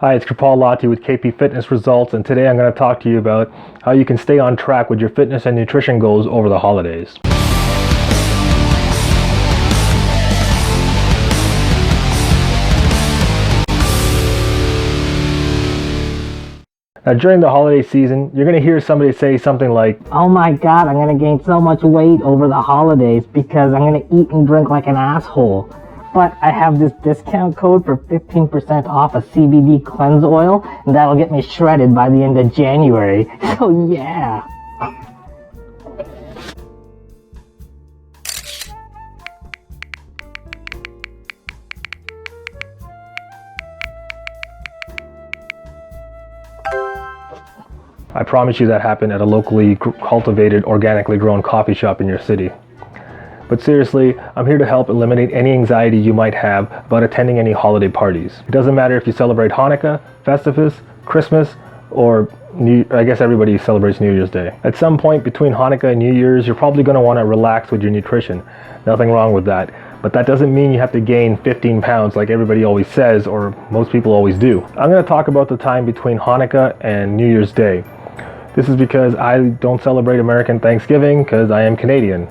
Hi, it's Kirpal Lottey with KP Fitness Results, and today I'm going to talk to you about how you can stay on track with your fitness and nutrition goals over the holidays. Now, during the holiday season, you're going to hear somebody say something like, "Oh my God, I'm going to gain so much weight over the holidays because I'm going to eat and drink like an asshole. But I have this discount code for 15% off a CBD cleanse oil, and that'll get me shredded by the end of January. So yeah." I promise you that happened at a locally cultivated, organically grown coffee shop in your city. But seriously, I'm here to help eliminate any anxiety you might have about attending any holiday parties. It doesn't matter if you celebrate Hanukkah, Festivus, Christmas, or I guess everybody celebrates New Year's Day. At some point between Hanukkah and New Year's, you're probably going to want to relax with your nutrition. Nothing wrong with that. But that doesn't mean you have to gain 15 pounds like everybody always says, or most people always do. I'm going to talk about the time between Hanukkah and New Year's Day. This is because I don't celebrate American Thanksgiving because I am Canadian.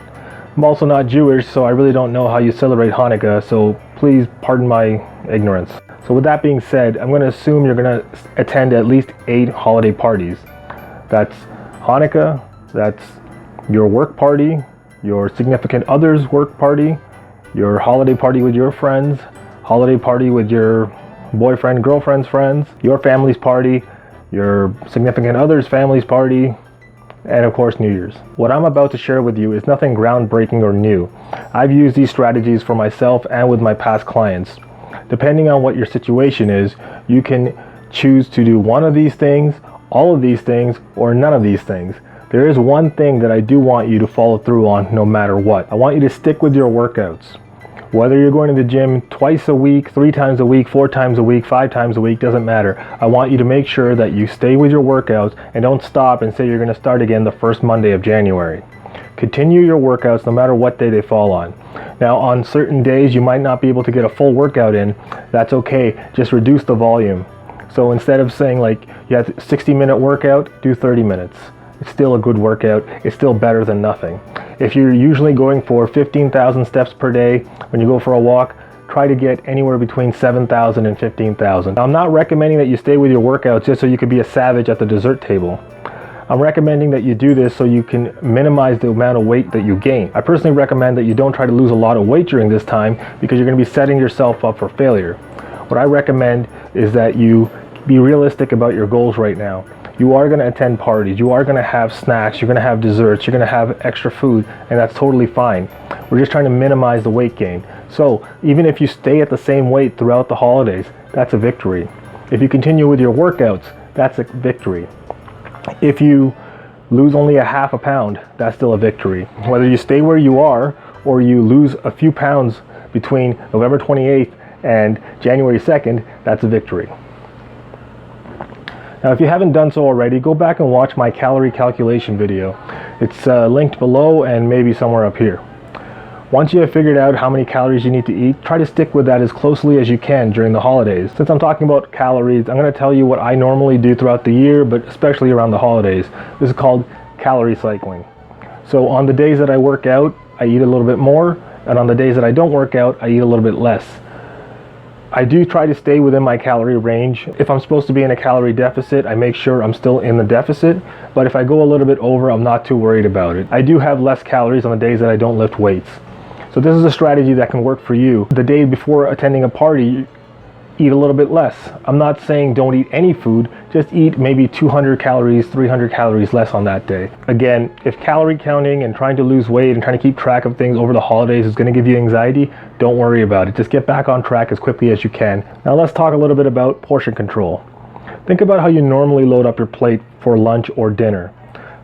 I'm also not Jewish, so I really don't know how you celebrate Hanukkah, so please pardon my ignorance. So with that being said, I'm going to assume you're going to attend at least 8 holiday parties. That's Hanukkah, that's your work party, your significant other's work party, your holiday party with your friends, holiday party with your boyfriend, girlfriend's friends, your family's party, your significant other's family's party, and of course New Year's. What I'm about to share with you is nothing groundbreaking or new. I've used these strategies for myself and with my past clients. Depending on what your situation is, you can choose to do one of these things, all of these things, or none of these things. There is one thing that I do want you to follow through on no matter what. I want you to stick with your workouts. Whether you're going to the gym twice a week, 3 times a week, 4 times a week, 5 times a week, doesn't matter. I want you to make sure that you stay with your workouts and don't stop and say you're going to start again the first Monday of January. Continue your workouts no matter what day they fall on. Now, on certain days you might not be able to get a full workout in. That's okay. Just reduce the volume. So instead of saying like you have a 60-minute workout, do 30 minutes. It's still a good workout. It's still better than nothing. If you're usually going for 15,000 steps per day when you go for a walk, try to get anywhere between 7,000 and 15,000. Now, I'm not recommending that you stay with your workouts just so you can be a savage at the dessert table. I'm recommending that you do this so you can minimize the amount of weight that you gain. I personally recommend that you don't try to lose a lot of weight during this time because you're going to be setting yourself up for failure. What I recommend is that you be realistic about your goals right now. You are going to attend parties, you are going to have snacks, you're going to have desserts, you're going to have extra food, and that's totally fine. We're just trying to minimize the weight gain. So even if you stay at the same weight throughout the holidays, that's a victory. If you continue with your workouts, that's a victory. If you lose only a half a pound, that's still a victory. Whether you stay where you are or you lose a few pounds between November 28th and January 2nd, that's a victory. Now, if you haven't done so already, go back and watch my calorie calculation video. It's linked below and maybe somewhere up here. Once you have figured out how many calories you need to eat, try to stick with that as closely as you can during the holidays. Since I'm talking about calories, I'm going to tell you what I normally do throughout the year, but especially around the holidays. This is called calorie cycling. So on the days that I work out, I eat a little bit more, and on the days that I don't work out, I eat a little bit less. I do try to stay within my calorie range. If I'm supposed to be in a calorie deficit, I make sure I'm still in the deficit. But if I go a little bit over, I'm not too worried about it. I do have less calories on the days that I don't lift weights. So this is a strategy that can work for you. The day before attending a party, eat a little bit less. I'm not saying don't eat any food, just eat maybe 200 calories, 300 calories less on that day. Again, if calorie counting and trying to lose weight and trying to keep track of things over the holidays is going to give you anxiety, don't worry about it. Just get back on track as quickly as you can. Now let's talk a little bit about portion control. Think about how you normally load up your plate for lunch or dinner.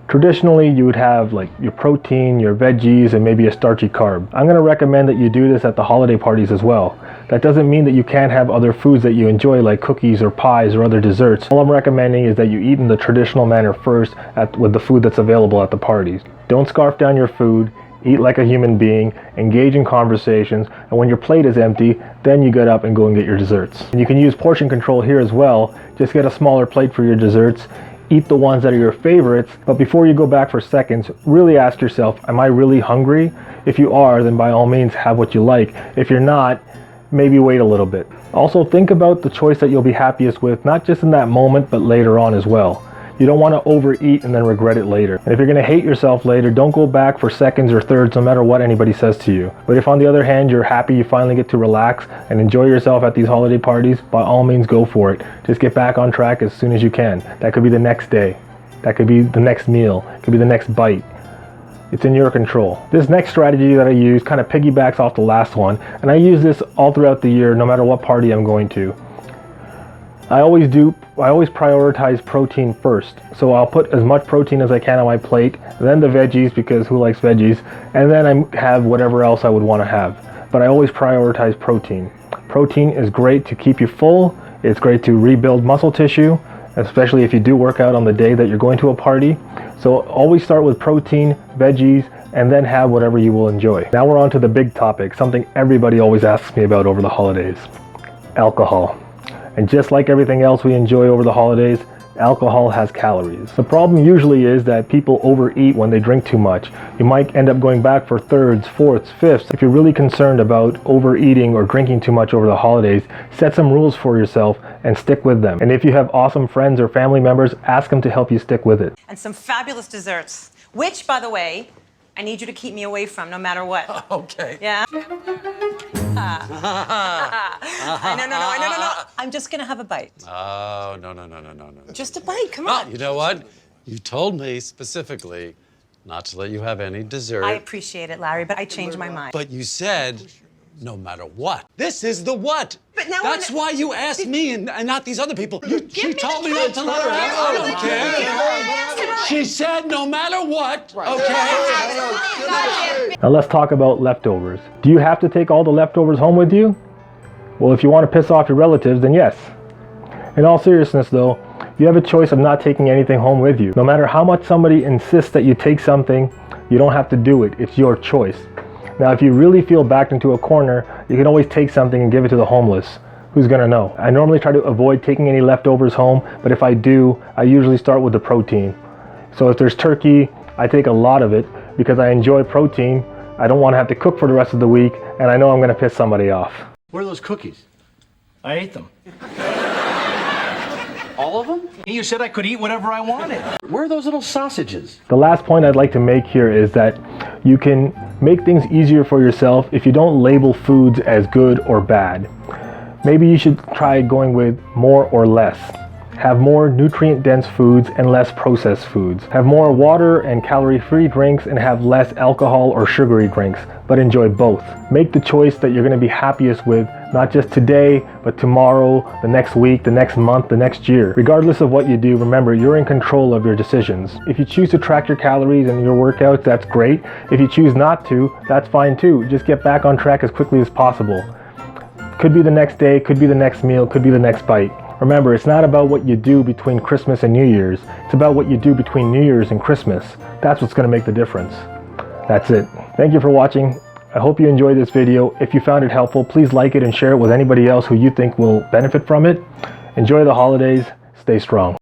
Traditionally, you would have like your protein, your veggies, and maybe a starchy carb. I'm going to recommend that you do this at the holiday parties as well. That doesn't mean that you can't have other foods that you enjoy like cookies or pies or other desserts. All I'm recommending is that you eat in the traditional manner first with the food that's available at the parties. Don't scarf down your food. eat like a human being, engage in conversations, and when your plate is empty, then you get up and go and get your desserts. And you can use portion control here as well. Just get a smaller plate for your desserts, eat the ones that are your favorites, but before you go back for seconds, really ask yourself, am I really hungry? If you are, then by all means have what you like. If you're not, maybe wait a little bit. Also think about the choice that you'll be happiest with, not just in that moment, but later on as well. You don't want to overeat and then regret it later. And if you're going to hate yourself later, don't go back for seconds or thirds no matter what anybody says to you. But if on the other hand you're happy you finally get to relax and enjoy yourself at these holiday parties, by all means go for it. Just get back on track as soon as you can. That could be the next day. That could be the next meal. It could be the next bite. It's in your control. This next strategy that I use kind of piggybacks off the last one, and I use this all throughout the year no matter what party I'm going to. I always prioritize protein first. So I'll put as much protein as I can on my plate, then the veggies, because who likes veggies, and then I have whatever else I would want to have. But I always prioritize protein. Protein is great to keep you full. It's great to rebuild muscle tissue, especially if you do work out on the day that you're going to a party. So always start with protein, veggies, and then have whatever you will enjoy. Now we're on to the big topic, something everybody always asks me about over the holidays: alcohol. And just like everything else we enjoy over the holidays, alcohol has calories. The problem usually is that people overeat when they drink too much. You might end up going back for thirds, fourths, fifths. If you're really concerned about overeating or drinking too much over the holidays, set some rules for yourself and stick with them. And if you have awesome friends or family members, ask them to help you stick with it. And some fabulous desserts, which, by the way, I need you to keep me away from no matter what. Okay. Yeah? No. I'm just gonna have a bite. Oh, no. Just a bite, come on. You know what? You told me specifically not to let you have any dessert. I appreciate it, Larry, but I changed my mind. But you said, no matter what. This is the what. But now that's why you asked me and not these other people. She told me not to let her have it. I don't care. She said no matter what, okay? Now let's talk about leftovers. Do you have to take all the leftovers home with you? Well, if you want to piss off your relatives, then yes. In all seriousness though, you have a choice of not taking anything home with you. No matter how much somebody insists that you take something, you don't have to do it. It's your choice. Now, if you really feel backed into a corner, you can always take something and give it to the homeless. Who's gonna know? I normally try to avoid taking any leftovers home, but if I do, I usually start with the protein. So if there's turkey, I take a lot of it because I enjoy protein. I don't want to have to cook for the rest of the week, and I know I'm gonna piss somebody off. Where are those cookies? I ate them. All of them? You said I could eat whatever I wanted. Where are those little sausages? The last point I'd like to make here is that you can make things easier for yourself if you don't label foods as good or bad. Maybe you should try going with more or less. Have more nutrient-dense foods and less processed foods. Have more water and calorie-free drinks and have less alcohol or sugary drinks, but enjoy both. Make the choice that you're going to be happiest with, not just today, but tomorrow, the next week, the next month, the next year. Regardless of what you do, remember, you're in control of your decisions. If you choose to track your calories and your workouts, that's great. If you choose not to, that's fine too. Just get back on track as quickly as possible. Could be the next day, could be the next meal, could be the next bite. Remember, it's not about what you do between Christmas and New Year's. It's about what you do between New Year's and Christmas. That's what's going to make the difference. That's it. Thank you for watching. I hope you enjoyed this video. If you found it helpful, please like it and share it with anybody else who you think will benefit from it. Enjoy the holidays. Stay strong.